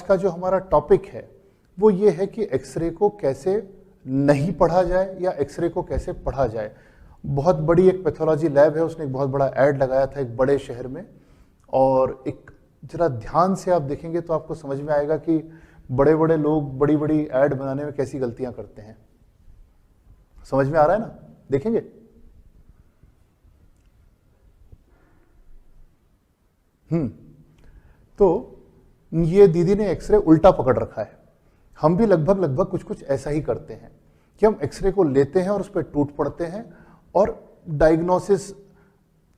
का जो हमारा टॉपिक है वो ये है कि एक्सरे को कैसे नहीं पढ़ा जाए या एक्सरे को कैसे पढ़ा जाए। बहुत बड़ी एक पैथोलॉजी लैब है, उसने एक बहुत बड़ा ऐड लगाया था एक बड़े शहर में, और एक जरा ध्यान से आप देखेंगे तो आपको समझ में आएगा कि बड़े बड़े लोग बड़ी बड़ी ऐड बनाने में कैसी गलतियां करते हैं। समझ में आ रहा है ना? देखेंगे। तो ये दीदी ने एक्सरे उल्टा पकड़ रखा है। हम भी लगभग कुछ कुछ ऐसा ही करते हैं कि हम एक्सरे को लेते हैं और उस पर टूट पड़ते हैं और डायग्नोसिस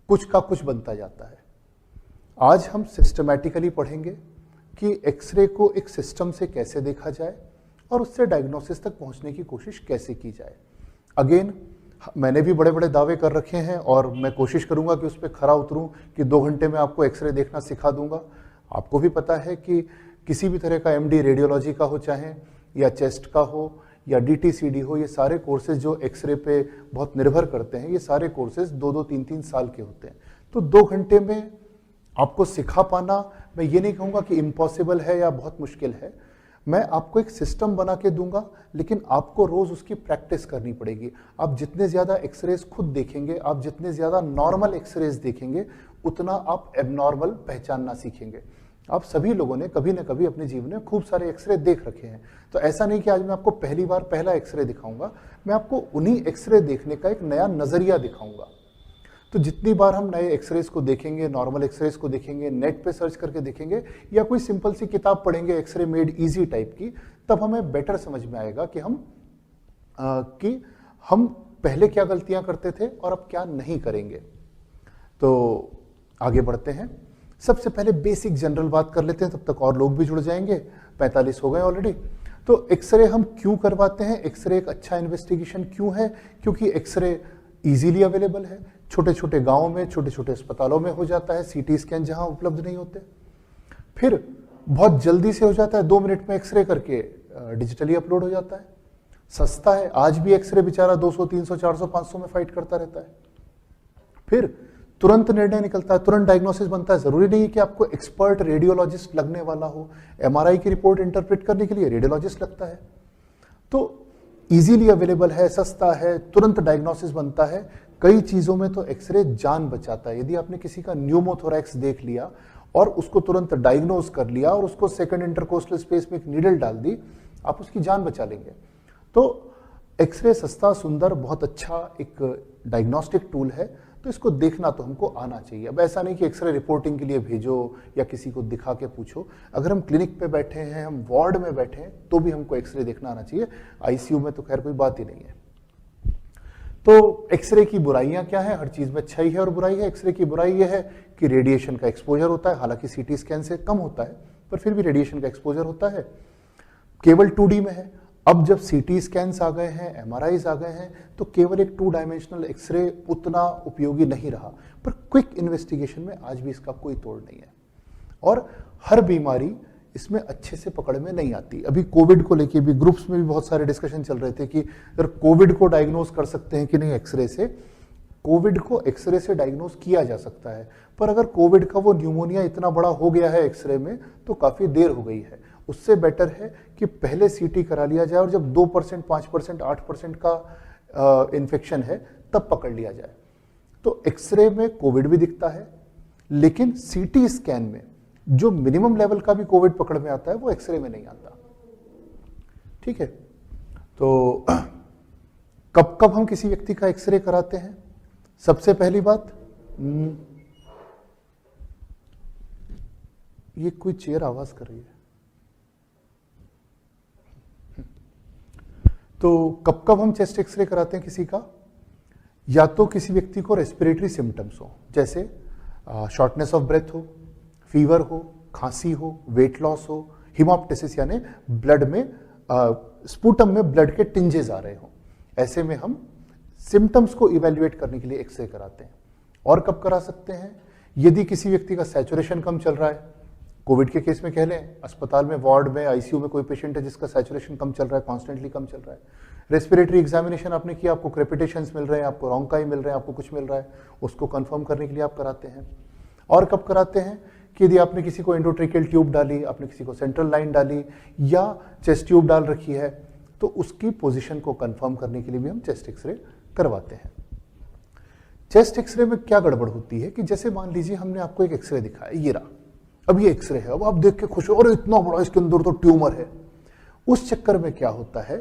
कुछ का कुछ बनता जाता है। आज हम सिस्टमैटिकली पढ़ेंगे कि एक्सरे को एक सिस्टम से कैसे देखा जाए और उससे डायग्नोसिस तक पहुंचने की कोशिश कैसे की जाए। अगेन मैंने भी बड़े बड़े दावे कर रखे हैं और मैं कोशिश करूंगा कि उस पर खरा उतरूं कि 2 घंटे में आपको एक्सरे देखना सिखा दूंगा। आपको भी पता है कि किसी भी तरह का एमडी रेडियोलॉजी का हो, चाहे या चेस्ट का हो या डीटीसीडी हो, ये सारे कोर्सेज जो एक्सरे पे बहुत निर्भर करते हैं, ये सारे कोर्सेज 2-2, 3-3 साल के होते हैं। तो 2 घंटे में आपको सिखा पाना, मैं ये नहीं कहूँगा कि इम्पॉसिबल है या बहुत मुश्किल है। मैं आपको एक सिस्टम बना के दूंगा, लेकिन आपको रोज उसकी प्रैक्टिस करनी पड़ेगी। आप जितने ज़्यादा एक्सरेज खुद देखेंगे, आप जितने ज़्यादा नॉर्मल एक्सरेज देखेंगे, उतना आप एबनॉर्मल पहचानना सीखेंगे। आप सभी लोगों ने कभी ना कभी अपने जीवन में खूब सारे एक्सरे देख रखे हैं, तो ऐसा नहीं कि आज मैं आपको पहली बार पहला एक्सरे दिखाऊंगा, मैं आपको उन्हीं एक्सरे देखने का एक नया नजरिया दिखाऊंगा। तो जितनी बार हम नए एक्सरेज को देखेंगे, नॉर्मल एक्सरेज को देखेंगे, नेट पे सर्च करके देखेंगे या कोई सिंपल सी किताब पढ़ेंगे एक्सरे मेड इजी टाइप की, तब हमें बेटर समझ में आएगा कि हम पहले क्या गलतियां करते थे और अब क्या नहीं करेंगे। तो आगे बढ़ते हैं। सबसे पहले बेसिक जनरल बात कर लेते हैं, तब तक और लोग भी जुड़ जाएंगे। 45 हो गए ऑलरेडी। तो एक्सरे हम क्यों करवाते हैं? एक्सरे एक अच्छा इन्वेस्टिगेशन क्यों है? क्योंकि एक्सरे इजीली अवेलेबल है, छोटे छोटे गांवों में, छोटे छोटे अस्पतालों में हो जाता है, सीटी स्कैन जहां उपलब्ध नहीं होते। फिर बहुत जल्दी से हो जाता है, 2 मिनट में एक्सरे करके डिजिटली अपलोड हो जाता है। सस्ता है, आज भी एक्सरे बेचारा 200, 300, 400, 500 में फाइट करता रहता है। फिर तुरंत निर्णय निकलता है, तुरंत डायग्नोसिस बनता है। जरूरी नहीं है कि आपको एक्सपर्ट रेडियोलॉजिस्ट लगने वाला हो। एमआरआई की रिपोर्ट इंटरप्रेट करने के लिए रेडियोलॉजिस्ट लगता है। तो इजीली अवेलेबल है, सस्ता है, तुरंत डायग्नोसिस बनता है। कई चीजों में तो एक्सरे जान बचाता है। यदि आपने किसी का न्यूमोथोरैक्स देख लिया और उसको तुरंत डायग्नोज कर लिया और उसको सेकंड इंटरकोस्टल स्पेस में एक नीडल डाल दी, आप उसकी जान बचा लेंगे। तो एक्सरे सस्ता, सुंदर, बहुत अच्छा एक डायग्नोस्टिक टूल है, तो इसको देखना तो हमको आना चाहिए। अब ऐसा नहीं कि एक्सरे रिपोर्टिंग के लिए भेजो या किसी को दिखा के पूछो। अगर हम क्लिनिक पे बैठे हैं, हम वार्ड में बैठे हैं, तो भी हमको एक्सरे देखना आना चाहिए। आईसीयू में तो खैर कोई बात ही नहीं है। तो एक्सरे की बुराइयां क्या है? हर चीज में अच्छाई है और बुराई है। एक्सरे की बुराई यह है कि रेडिएशन का एक्सपोजर होता है, हालांकि सीटी स्कैन से कम होता है, पर फिर भी रेडिएशन का एक्सपोजर होता है। केवल 2D में है। अब जब सीटी स्कैन्स आ गए हैं, एमआरआईज आ गए हैं, तो केवल एक 2 डायमेंशनल एक्सरे उतना उपयोगी नहीं रहा, पर क्विक इन्वेस्टिगेशन में आज भी इसका कोई तोड़ नहीं है। और हर बीमारी इसमें अच्छे से पकड़ में नहीं आती। अभी कोविड को लेके भी ग्रुप्स में भी बहुत सारे डिस्कशन चल रहे थे कि अगर कोविड को डायग्नोज कर सकते हैं कि नहीं एक्सरे से। कोविड को एक्सरे से डायग्नोज किया जा सकता है, पर अगर कोविड का वो न्यूमोनिया इतना बड़ा हो गया है एक्सरे में, तो काफी देर हो गई है। उससे बेटर है कि पहले सीटी करा लिया जाए और जब 2%, 5%, 8% का इन्फेक्शन है, तब पकड़ लिया जाए। तो एक्सरे में कोविड भी दिखता है, लेकिन सीटी स्कैन में जो मिनिमम लेवल का भी कोविड पकड़ में आता है, वो एक्सरे में नहीं आता। ठीक है। तो कब कब हम किसी व्यक्ति का एक्सरे कराते हैं? सबसे पहली बात, ये कोई चेयर आवाज कर रही है। तो कब कब हम चेस्ट एक्सरे कराते हैं किसी का? या तो किसी व्यक्ति को रेस्पिरेटरी सिम्टम्स हो, जैसे शॉर्टनेस ऑफ ब्रेथ हो, फीवर हो, खांसी हो, वेट लॉस हो, हिमोप्टिसिस यानी ब्लड में स्पूटम में ब्लड के टिंजेस आ रहे हो, ऐसे में हम सिम्टम्स को इवेल्युएट करने के लिए एक्सरे कराते हैं। और कब करा सकते हैं? यदि किसी व्यक्ति का सैचुरेशन कम चल रहा है, कोविड के केस में कह लें, अस्पताल में, वार्ड में, आईसीयू में कोई पेशेंट है जिसका सैचुरेशन कम चल रहा है, कॉन्स्टेंटली कम चल रहा है, रेस्पिरेटरी एग्जामिनेशन आपने किया, आपको क्रेपिटेशंस मिल रहे हैं, आपको रोंकाई मिल रहे हैं, आपको कुछ मिल रहा है, उसको कंफर्म करने के लिए आप कराते हैं। और कब कराते हैं? कि यदि आपने किसी को एंडोट्रेकियल ट्यूब डाली, आपने किसी को सेंट्रल लाइन डाली या चेस्ट ट्यूब डाल रखी है, तो उसकी पोजीशन को कंफर्म करने के लिए भी हम चेस्ट एक्सरे करवाते हैं। चेस्ट एक्सरे में क्या गड़बड़ होती है कि जैसे मान लीजिए हमने आपको एक एक्सरे दिखाया, ये रहा, अब ये एक्सरे है, अब आप देख के खुश हो, और इतना बड़ा इसके अंदर तो ट्यूमर है। उस चक्कर में क्या होता है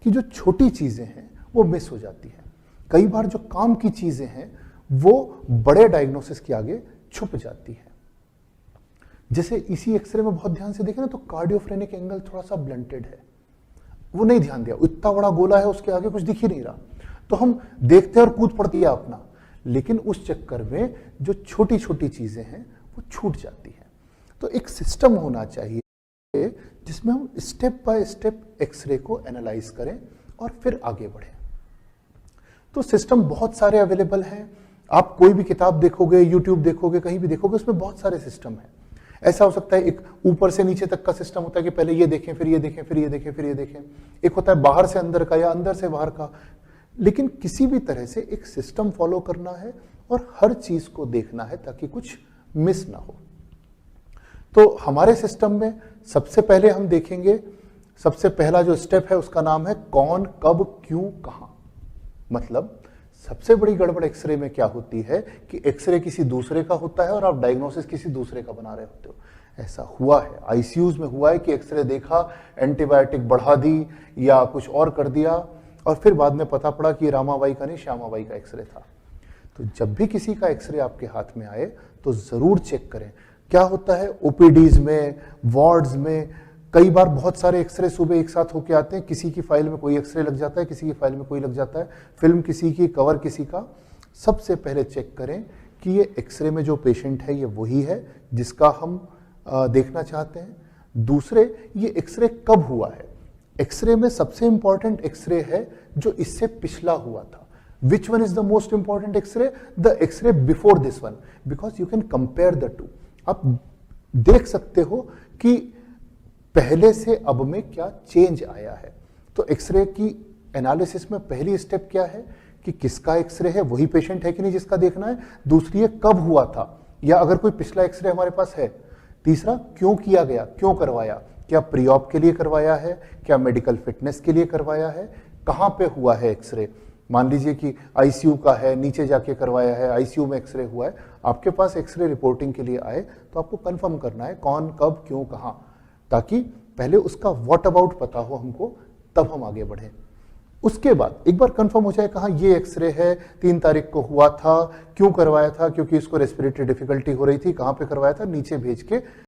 कि जो छोटी चीजें हैं वो मिस हो जाती हैं। कई बार जो काम की चीजें हैं वो बड़े डायग्नोसिस के आगे छुप जाती है। जैसे इसी एक्सरे में बहुत ध्यान से देखें ना, तो कार्डियोफ्रेनिक एंगल थोड़ा सा ब्लंटेड है, वो नहीं ध्यान दिया, इतना बड़ा गोला है उसके आगे कुछ दिख ही नहीं रहा, तो हम देखते और कूद पड़ती है अपना, लेकिन उस चक्कर में जो छोटी छोटी चीजें हैं वो छूट जाती हैं। तो एक सिस्टम होना चाहिए जिसमें हम स्टेप बाय स्टेप एक्सरे को एनालाइज करें और फिर आगे बढ़ें। तो सिस्टम बहुत सारे अवेलेबल हैं, आप कोई भी किताब देखोगे, यूट्यूब देखोगे, कहीं भी देखोगे, उसमें बहुत सारे सिस्टम हैं। ऐसा हो सकता है एक ऊपर से नीचे तक का सिस्टम होता है कि पहले ये देखें, फिर ये देखें, फिर ये देखें, फिर ये देखें। एक होता है बाहर से अंदर का या अंदर से बाहर का। लेकिन किसी भी तरह से एक सिस्टम फॉलो करना है और हर चीज को देखना है ताकि कुछ मिस ना हो। तो हमारे सिस्टम में सबसे पहले हम देखेंगे, सबसे पहला जो स्टेप है उसका नाम है कौन, कब, क्यों, कहां। मतलब सबसे बड़ी गड़बड़ एक्सरे में क्या होती है कि एक्सरे किसी दूसरे का होता है और आप डायग्नोसिस किसी दूसरे का बना रहे होते हो। ऐसा हुआ है, आईसीयूज में हुआ है कि एक्सरे देखा, एंटीबायोटिक बढ़ा दी या कुछ और कर दिया, और फिर बाद में पता पड़ा कि रामाबाई का नहीं श्यामाबाई का एक्सरे था। तो जब भी किसी का एक्सरे आपके हाथ में आए तो जरूर चेक करें। क्या होता है ओपीडीज में, वार्ड्स में, कई बार बहुत सारे एक्सरे सुबह एक साथ होके आते हैं, किसी की फाइल में कोई एक्सरे लग जाता है, किसी की फाइल में कोई लग जाता है, फिल्म किसी की, कवर किसी का। सबसे पहले चेक करें कि ये एक्सरे में जो पेशेंट है ये वही है जिसका हम देखना चाहते हैं। दूसरे, ये एक्सरे कब हुआ है। एक्सरे में सबसे इंपॉर्टेंट एक्सरे है जो इससे पिछला हुआ था। Which one is the most important X-ray? The X-ray before this one, because you can compare the two. आप देख सकते हो कि पहले से अब में क्या चेंज आया है। तो एक्सरे की एनालिसिस में पहली स्टेप क्या है कि किसका एक्सरे है, वही पेशेंट है कि नहीं जिसका देखना है। दूसरी है कब हुआ था, या अगर कोई पिछला एक्सरे हमारे पास है। तीसरा, क्यों किया गया, क्यों करवाया, क्या प्री ऑप के लिए करवाया है, क्या मेडिकल फिटनेस के लिए करवाया है, कहां पे हुआ है एक्सरे। मान लीजिए कि आईसीयू का है, नीचे जाके करवाया है, आईसीयू में एक्सरे हुआ है, आपके पास एक्सरे रिपोर्टिंग के लिए आए तो आपको कंफर्म करना है कौन, कब, क्यों, कहां, ताकि पहले उसका व्हाट अबाउट पता हो हमको, तब हम आगे बढ़ें। उसके बाद एक बार कंफर्म हो जाए कहाँ ये एक्सरे है, 3 तारीख को हुआ था, क्यों करवाया था, क्योंकि इसको रेस्पिरेटरी डिफिकल्टी हो रही थी, कहाँ पे करवाया था, नीचे भेज के